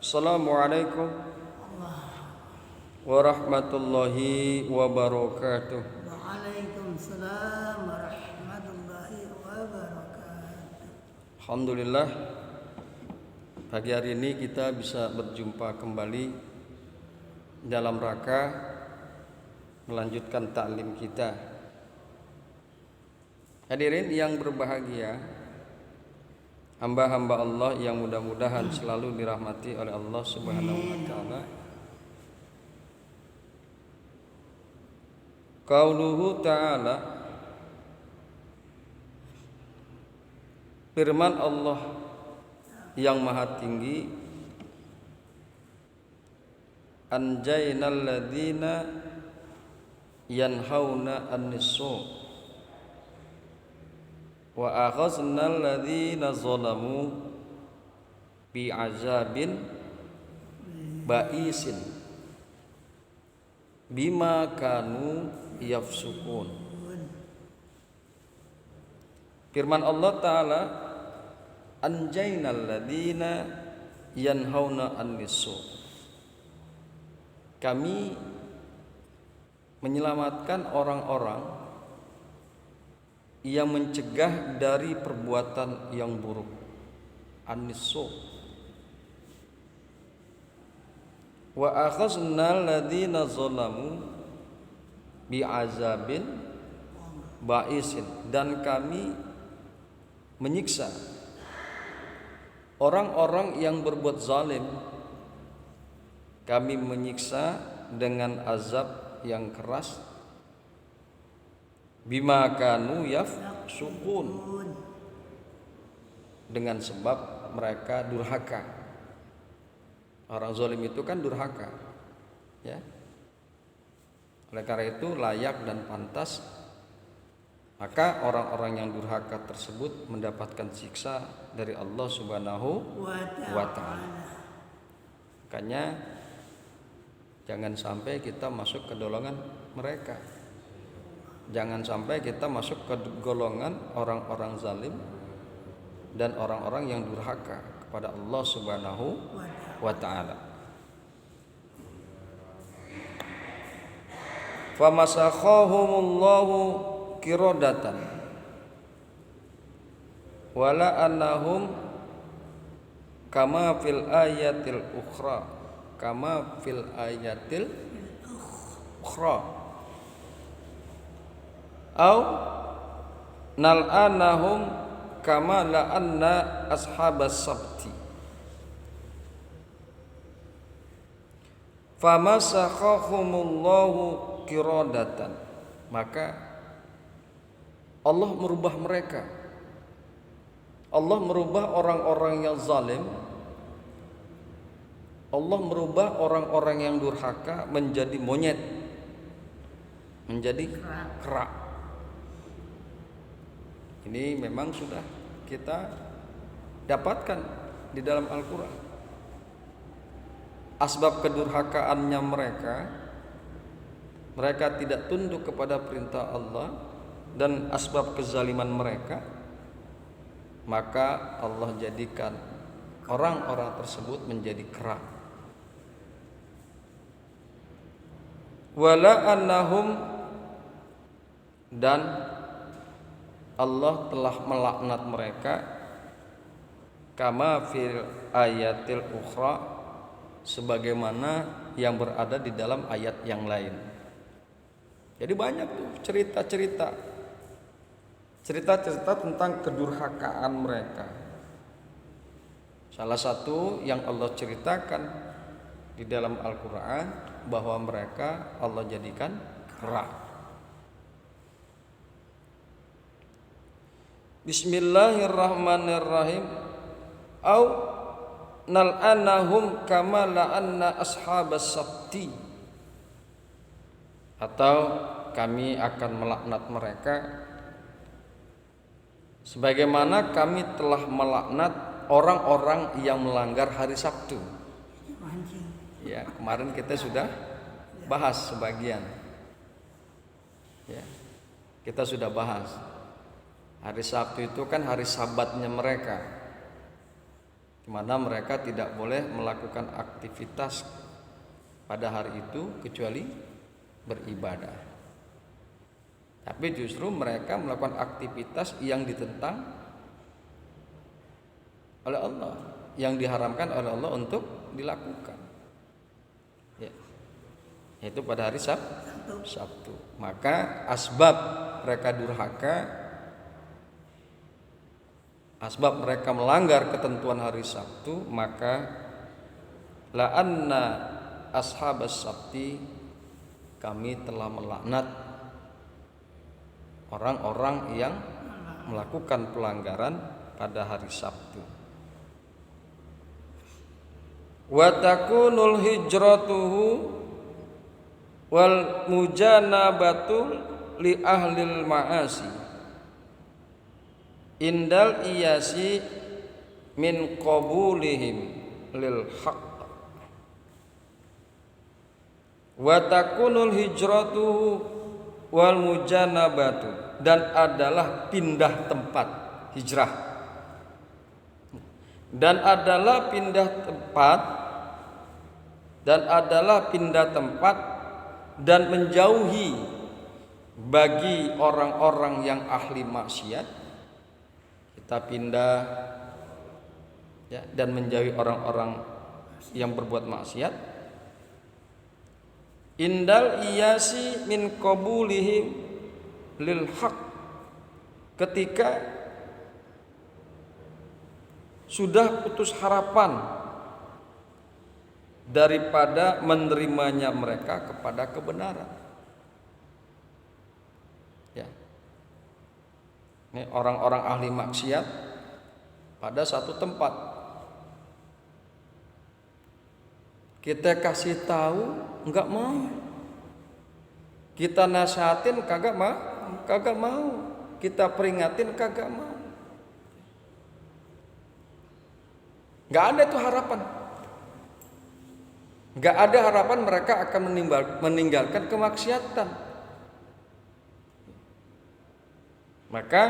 Assalamualaikum warahmatullahi wabarakatuh. Waalaikumsalam warahmatullahi wabarakatuh. Alhamdulillah, pagi hari ini kita bisa berjumpa kembali dalam rangka melanjutkan taklim kita. Hadirin yang berbahagia, hamba-hamba Allah yang mudah-mudahan selalu dirahmati oleh Allah Subhanahu wa taala. Qauluhu ta'ala, firman Allah yang maha tinggi, anjaynal ladzina yanhauna an-nisu wa akhadnal ladzina zalamu bi'azabin ba'isin bima kanu yafsukun. Firman Allah Ta'ala, anjaynal ladzina yanhauna an-nisu, kami menyelamatkan orang-orang yang mencegah dari perbuatan yang buruk. An-nisu. Wa akhadnal ladzina zalamu bi'azabin ba'isin, dan kami menyiksa orang-orang yang berbuat zalim. Kami menyiksa dengan azab yang keras, bima kanu yafsukun, dengan sebab mereka durhaka. Orang zalim itu kan durhaka, ya. Oleh karena itu layak dan pantas maka orang-orang yang durhaka tersebut mendapatkan siksa dari Allah Subhanahu wa taala. Makanya jangan sampai kita masuk ke golongan mereka. Jangan sampai kita masuk ke golongan orang-orang zalim dan orang-orang yang durhaka kepada Allah Subhanahu wa taala. Famasakhahumullahu qiradatan wala annahum kama fil ayatil ukhra au nal'anahum kama la'anna ashabas sabti. Famasakhahumullahu qiradatan, maka Allah merubah mereka. Allah merubah orang-orang yang zalim, Allah merubah orang-orang yang durhaka menjadi monyet, menjadi kera. Ini memang sudah kita dapatkan di dalam Al-Quran. Asbab kedurhakaannya mereka tidak tunduk kepada perintah Allah, dan asbab kezaliman mereka, maka Allah jadikan orang-orang tersebut menjadi kera. Wala annahum, dan Allah telah melaknat mereka, kama fil ayatil ukhra, sebagaimana yang berada di dalam ayat yang lain. Jadi banyak tuh cerita-cerita tentang kedurhakaan mereka. Salah satu yang Allah ceritakan di dalam Al-Quran, bahwa mereka Allah jadikan kera. Bismillahirrahmanirrahim. Au nal'anahum kama la'anna ashabas sabti, atau kami akan melaknat mereka sebagaimana kami telah melaknat orang-orang yang melanggar hari Sabtu. Ya, kemarin kita sudah bahas sebagian. Ya, kita sudah bahas. Hari Sabtu itu kan hari sabatnya mereka. di mana mereka tidak boleh melakukan aktivitas pada hari itu kecuali beribadah. Tapi justru mereka melakukan aktivitas yang ditentang oleh Allah, yang diharamkan oleh Allah untuk dilakukan. Ya. Yaitu pada hari Sabtu. Maka asbab mereka durhaka, asbab mereka melanggar ketentuan hari Sabtu, maka la'anna ashabas sabti, kami telah melaknat orang-orang yang melakukan pelanggaran pada hari Sabtu. Wa takunul hijratuhu wal mujanabatu li ahlil ma'asi indal iyasi min qabulihim lil haqq. Wa takunul hijratuhu wal mujanabatu, dan adalah pindah tempat hijrah, dan adalah pindah tempat, dan adalah pindah tempat dan menjauhi bagi orang-orang yang ahli maksiat. Kita pindah ya, dan menjauhi orang-orang yang berbuat maksiat. Indal iyasi min qabulihim lil haq, ketika sudah putus harapan daripada menerimanya mereka kepada kebenaran. Ya. Ini orang-orang ahli maksiat pada satu tempat. Kita kasih tahu enggak mau. Kita nasihatin kagak mau. Kita peringatin kagak mau. Enggak ada itu harapan. Enggak ada harapan mereka akan meninggalkan kemaksiatan. Maka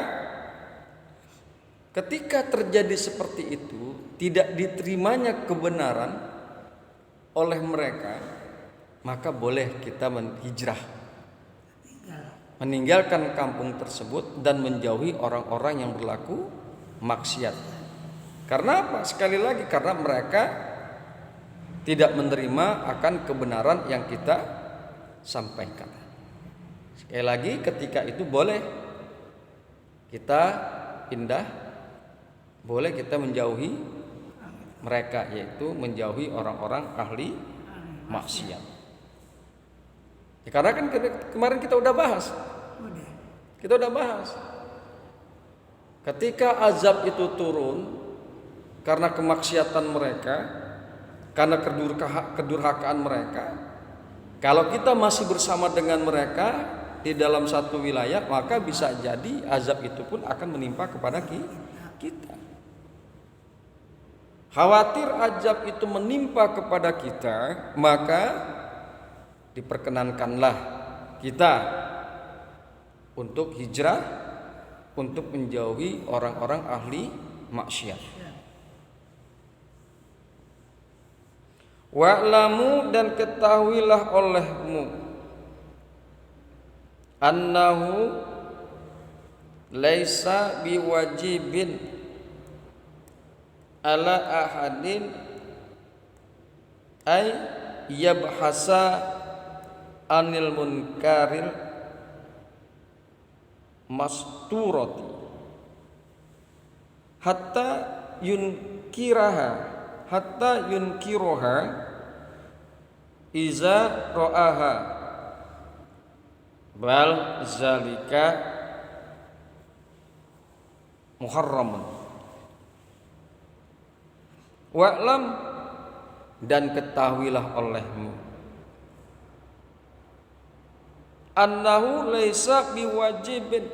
ketika terjadi seperti itu, tidak diterimanya kebenaran oleh mereka, maka boleh kita menghijrah, meninggalkan kampung tersebut dan menjauhi orang-orang yang berlaku maksiat. Karena apa? Sekali lagi, karena mereka tidak menerima akan kebenaran yang kita sampaikan. Sekali lagi, ketika itu boleh kita pindah, boleh kita menjauhi mereka, yaitu menjauhi orang-orang ahli maksiat. Ya, karena kan kemarin kita udah bahas. Ketika azab itu turun karena kemaksiatan mereka, karena kedurhakaan mereka, kalau kita masih bersama dengan mereka di dalam satu wilayah, maka bisa jadi azab itu pun akan menimpa kepada kita. Khawatir azab itu menimpa kepada kita, maka diperkenankanlah kita untuk hijrah, untuk menjauhi orang-orang ahli maksiat. Wa'lamu, dan ketahuilah olehmu, annahu laisa biwajibin ala ahadin ay yabhasa anil munkaril masturati hatta yunkiroha iza ro'aha bal zalika muharramun. Wa'lam, dan ketahuilah olehmu, annahu laisa biwajibin,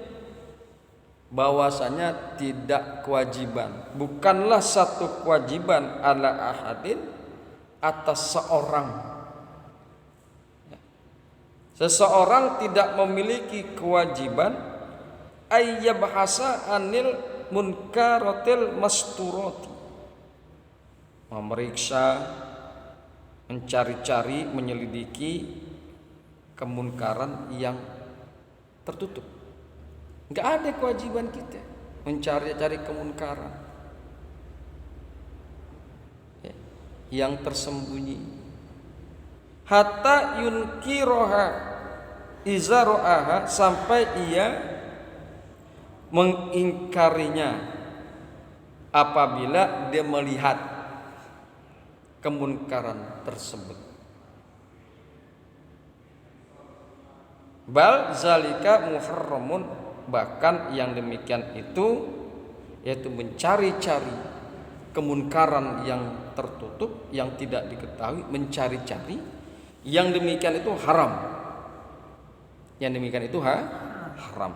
bahwasanya tidak kewajiban, bukanlah satu kewajiban ala ahadin, atas seorang. Seseorang tidak memiliki kewajiban ayyabhasa anil munkaratil masturati, memeriksa, mencari-cari, menyelidiki kemunkaran yang tertutup. Enggak ada kewajiban kita mencari-cari kemunkaran yang tersembunyi. Hatta yunkiroha izaro'aha, sampai ia mengingkarinya apabila dia melihat kemunkaran tersebut. Bal zalika muharramun, bahkan yang demikian itu yaitu mencari-cari kemunkaran yang tertutup, yang tidak diketahui, mencari-cari, yang demikian itu haram. Yang demikian itu haram.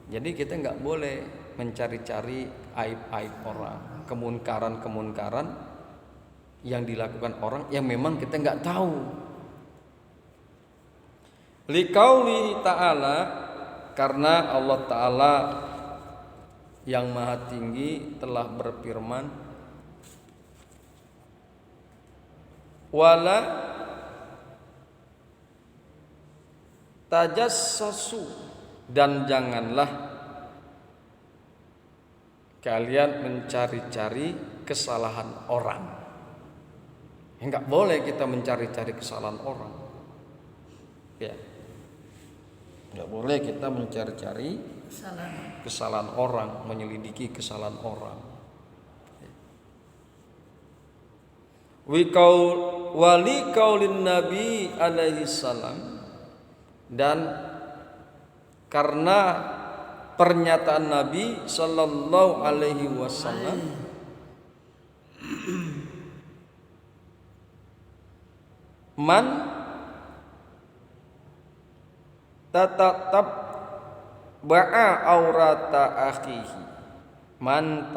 Jadi kita nggak boleh mencari-cari aib-aib orang, kemunkaran-kemunkaran yang dilakukan orang yang memang kita nggak tahu. Liqauli ta'ala, karena Allah Ta'ala yang maha tinggi telah berfirman, wala tajassasu, dan janganlah kalian mencari-cari kesalahan orang. Enggak boleh kita mencari-cari kesalahan orang. Ya. Enggak boleh kita mencari-cari kesalahan orang, menyelidiki kesalahan orang. Wali kaulin Nabi alaihi salam, dan karena pernyataan Nabi sallallahu alaihi wasallam, man tatatab ba'a aurata akhihi, man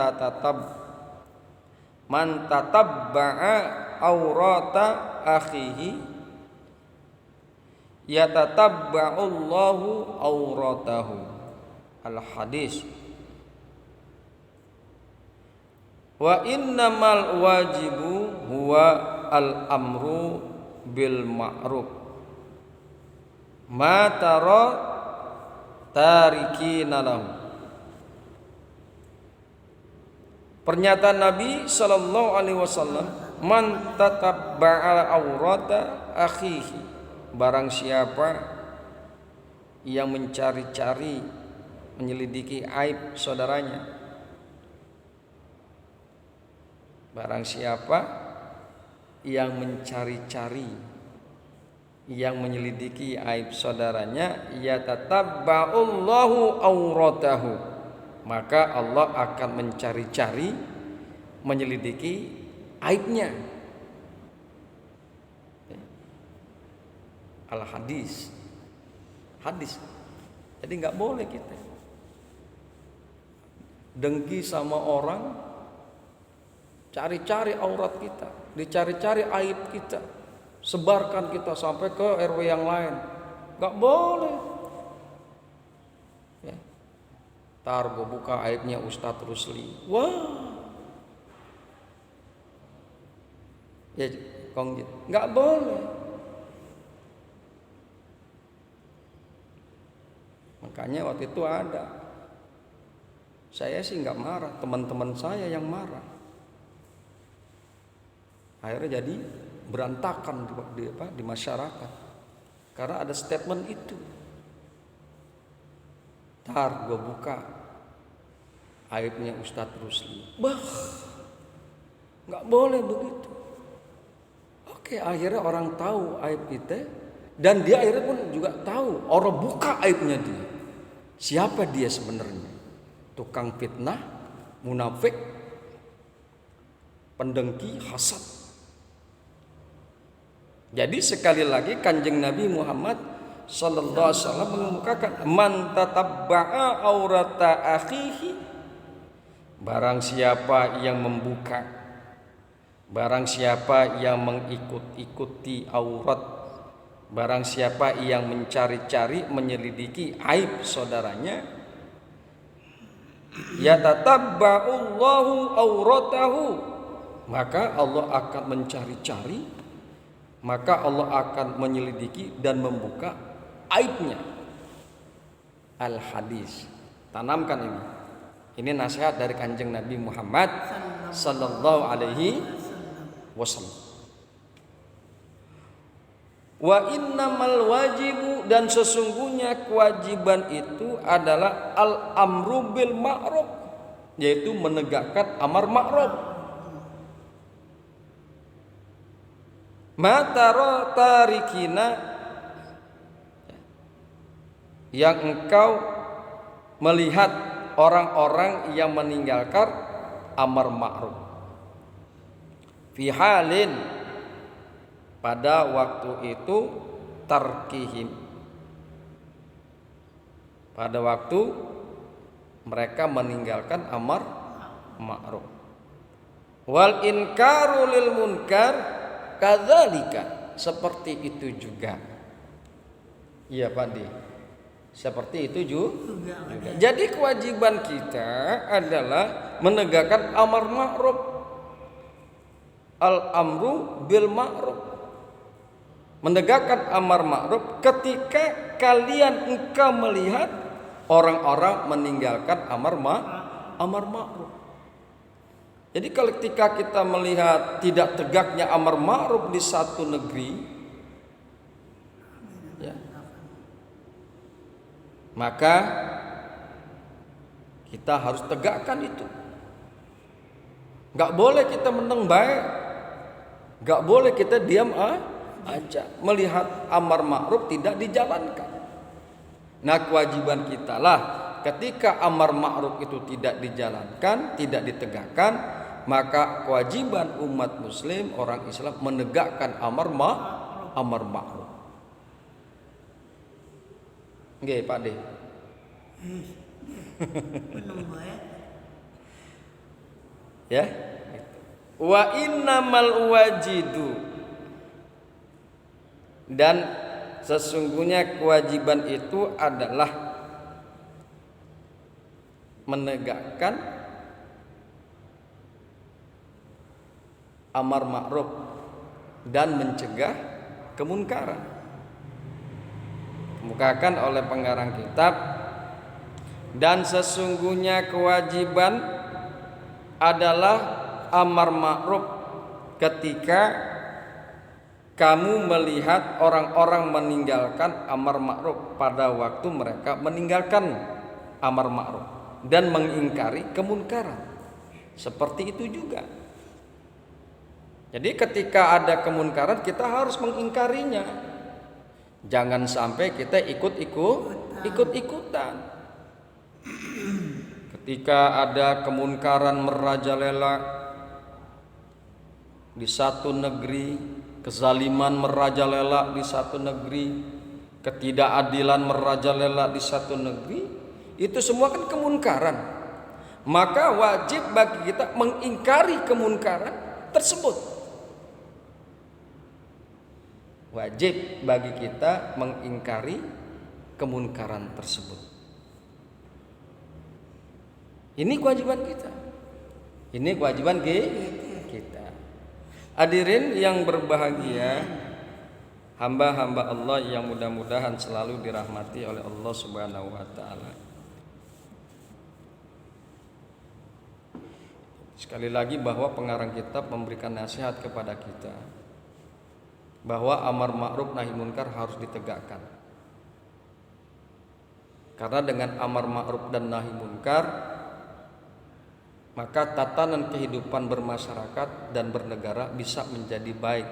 tatabba'a aurata akhihi yatatabba'ullahu auratahu. Al-hadis. Wa innamal wajibu huwa al-amru bil ma'ruf ma tara tarikina lahu. Pernyataan Nabi sallallahu alaihi wasallam, man tatabba'a aurata akhihi, barang siapa yang mencari-cari, menyelidiki aib saudaranya, barang siapa yang mencari-cari, yang menyelidiki aib saudaranya, yatatabba'ullahu auratahu, maka Allah akan mencari-cari, menyelidiki aibnya. Al-hadis, hadis. Jadi nggak boleh kita dengki sama orang, cari-cari aurat kita, dicari-cari aib kita, sebarkan kita sampai ke RW yang lain. Nggak boleh. Ya. Tar gue buka aibnya Ustadz Rusli. Wah. Ya, nggak boleh. Makanya waktu itu ada, saya sih nggak marah, teman-teman saya yang marah. Akhirnya jadi berantakan di masyarakat karena ada statement itu. Tar gue buka aibnya Ustadz Rusli. Bah, nggak boleh begitu. Oke, akhirnya orang tahu aib kita, dan dia akhirnya pun juga tahu orang buka aibnya dia. Siapa dia sebenarnya? Tukang fitnah, munafik, pendengki, hasad. Jadi sekali lagi Kanjeng Nabi Muhammad sallallahu alaihi wasallam mengemukakan, man tatabba'a aurata akhihi, barang siapa yang membuka, barang siapa yang mengikut-ikuti aurat, barang siapa yang mencari-cari, menyelidiki aib saudaranya, yatatabba'ullahu Allahu auratahu, maka Allah akan mencari-cari, maka Allah akan menyelidiki dan membuka aibnya. Al hadis. Tanamkan ini. Ini nasihat dari Kanjeng Nabi Muhammad sallallahu alaihi wasallam. Wa innamal wajibu, dan sesungguhnya kewajiban itu adalah al amru bil ma'ruf, yaitu menegakkan amar ma'ruf. Mataro tarikina, yang engkau melihat orang-orang yang meninggalkan amar ma'ruf fi halin, pada waktu itu, tarkihim, pada waktu mereka meninggalkan amar ma'ruf, wal inkaru lil munkar kadzalika, seperti itu juga. Iya Pak Di, seperti itu juga. Jadi kewajiban kita adalah menegakkan amar ma'ruf, al amru bil ma'ruf, menegakkan amar ma'ruf ketika kalian engkau melihat orang-orang meninggalkan amar ma'ruf. Jadi ketika kita melihat tidak tegaknya amar ma'ruf di satu negeri, ya, maka kita harus tegakkan itu. Gak boleh kita meneng baik, gak boleh kita diam aja melihat amar ma'ruf tidak dijalankan. Nah, kewajiban kita lah ketika amar ma'ruf itu tidak dijalankan, tidak ditegakkan, maka kewajiban umat muslim, orang Islam, menegakkan amar ma'ruf. Nggih, Pak De. Ya. Wa innamal wajidu, dan sesungguhnya kewajiban itu adalah menegakkan amar ma'ruf dan mencegah kemunkaran. Kemukakan oleh pengarang kitab, dan sesungguhnya kewajiban adalah amar ma'ruf ketika kamu melihat orang-orang meninggalkan amar ma'ruf pada waktu mereka meninggalkan amar ma'ruf dan mengingkari kemunkaran. Seperti itu juga. Jadi ketika ada kemunkaran kita harus mengingkarinya. Jangan sampai kita ikut-ikutan. Ketika ada kemunkaran merajalela di satu negeri, kezaliman merajalela di satu negeri, ketidakadilan merajalela di satu negeri, itu semua kan kemunkaran. Maka wajib bagi kita mengingkari kemunkaran tersebut. Wajib bagi kita mengingkari kemunkaran tersebut. Ini kewajiban kita. Ini kewajiban kita. Hadirin yang berbahagia, hamba-hamba Allah yang mudah-mudahan selalu dirahmati oleh Allah Subhanahu wa taala. Sekali lagi bahwa pengarang kitab memberikan nasihat kepada kita bahwa amar ma'ruf nahi munkar harus ditegakkan. Karena dengan amar ma'ruf dan nahi munkar, maka tatanan kehidupan bermasyarakat dan bernegara bisa menjadi baik.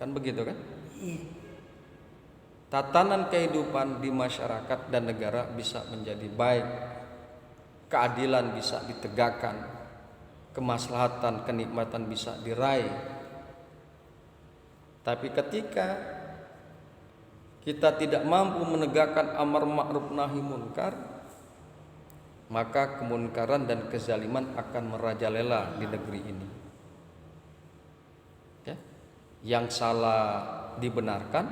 Kan begitu kan? Tatanan kehidupan di masyarakat dan negara bisa menjadi baik. Keadilan bisa ditegakkan. Kemaslahatan, kenikmatan bisa diraih. Tapi ketika kita tidak mampu menegakkan amar ma'ruf nahi munkar, maka kemunkaran dan kezaliman akan merajalela di negeri ini. Ya? Yang salah dibenarkan,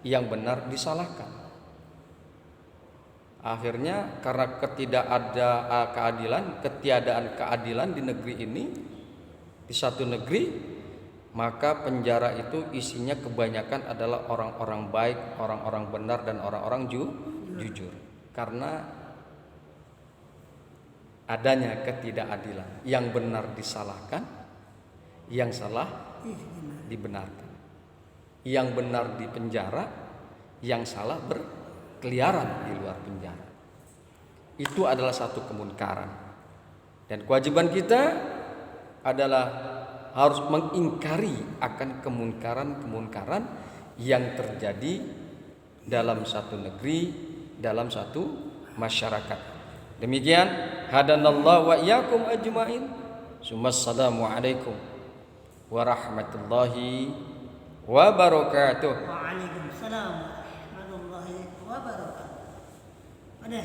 yang benar disalahkan. Akhirnya karena ketiadaan keadilan di negeri ini, di satu negeri, maka penjara itu isinya kebanyakan adalah orang-orang baik, orang-orang benar dan orang-orang jujur. Karena adanya ketidakadilan, yang benar disalahkan, yang salah dibenarkan. Yang benar di penjara, yang salah berkeliaran di luar penjara. Itu adalah satu kemunkaran. Dan kewajiban kita adalah harus mengingkari akan kemunkaran-kemunkaran yang terjadi dalam satu negeri, dalam satu masyarakat. Demikian, hadanallahu wa iyyakum ajmain. Assalamu alaikum warahmatullahi wabarakatuh. Waalaikumsalam warahmatullahi wabarakatuh. Ada